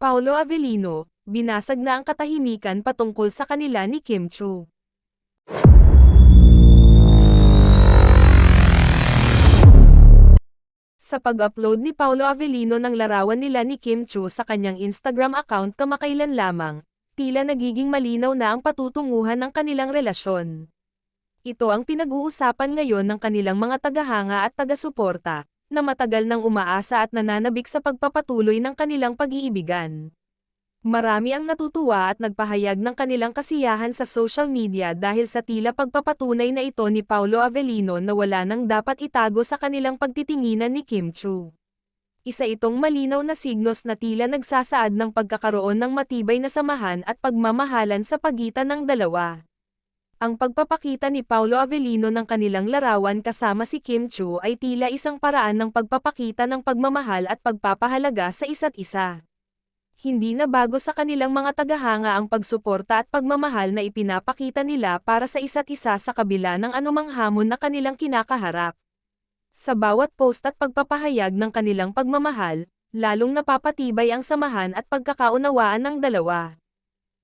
Paolo Avellino, binasag na ang katahimikan patungkol sa kanila ni Kim Chiu. Sa pag-upload ni Paolo Avellino ng larawan nila ni Kim Chiu sa kanyang Instagram account kamakailan lamang, tila nagiging malinaw na ang patutunguhan ng kanilang relasyon. Ito ang pinag-uusapan ngayon ng kanilang mga tagahanga at taga-suporta, na matagal nang umaasa at nananabik sa pagpapatuloy ng kanilang pag-iibigan. Marami ang natutuwa at nagpahayag ng kanilang kasiyahan sa social media dahil sa tila pagpapatunay na ito ni Paolo Avellino na wala nang dapat itago sa kanilang pagtitinginan ni Kim Chiu. Isa itong malinaw na signos na tila nagsasaad ng pagkakaroon ng matibay na samahan at pagmamahalan sa pagitan ng dalawa. Ang pagpapakita ni Paolo Avellino ng kanilang larawan kasama si Kim Chiu ay tila isang paraan ng pagpapakita ng pagmamahal at pagpapahalaga sa isa't isa. Hindi na bago sa kanilang mga tagahanga ang pagsuporta at pagmamahal na ipinapakita nila para sa isa't isa sa kabila ng anumang hamon na kanilang kinakaharap. Sa bawat post at pagpapahayag ng kanilang pagmamahal, lalong napapatibay ang samahan at pagkakaunawaan ng dalawa.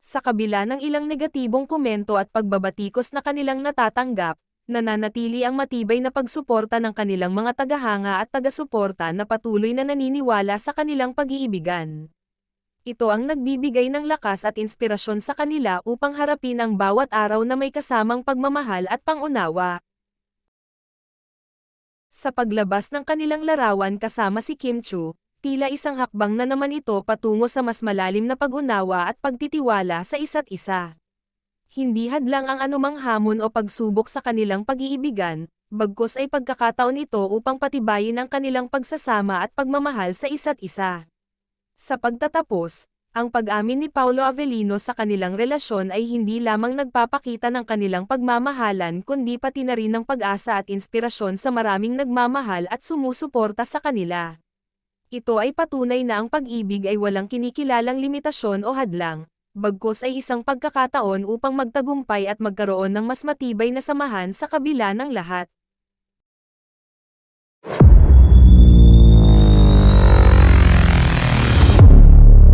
Sa kabila ng ilang negatibong komento at pagbabatikos na kanilang natatanggap, nananatili ang matibay na pagsuporta ng kanilang mga tagahanga at taga-suporta na patuloy na naniniwala sa kanilang pag-iibigan. Ito ang nagbibigay ng lakas at inspirasyon sa kanila upang harapin ang bawat araw na may kasamang pagmamahal at pangunawa. Sa paglabas ng kanilang larawan kasama si Kim Chiu, tila isang hakbang na naman ito patungo sa mas malalim na pag-unawa at pagtitiwala sa isa't isa. Hindi hadlang ang anumang hamon o pagsubok sa kanilang pag-iibigan, bagkus ay pagkakataon ito upang patibayin ang kanilang pagsasama at pagmamahal sa isa't isa. Sa pagtatapos, ang pag-amin ni Paolo Avellino sa kanilang relasyon ay hindi lamang nagpapakita ng kanilang pagmamahalan kundi pati na rin ng pag-asa at inspirasyon sa maraming nagmamahal at sumusuporta sa kanila. Ito ay patunay na ang pag-ibig ay walang kinikilalang limitasyon o hadlang, bagkus ay isang pagkakataon upang magtagumpay at magkaroon ng mas matibay na samahan sa kabila ng lahat.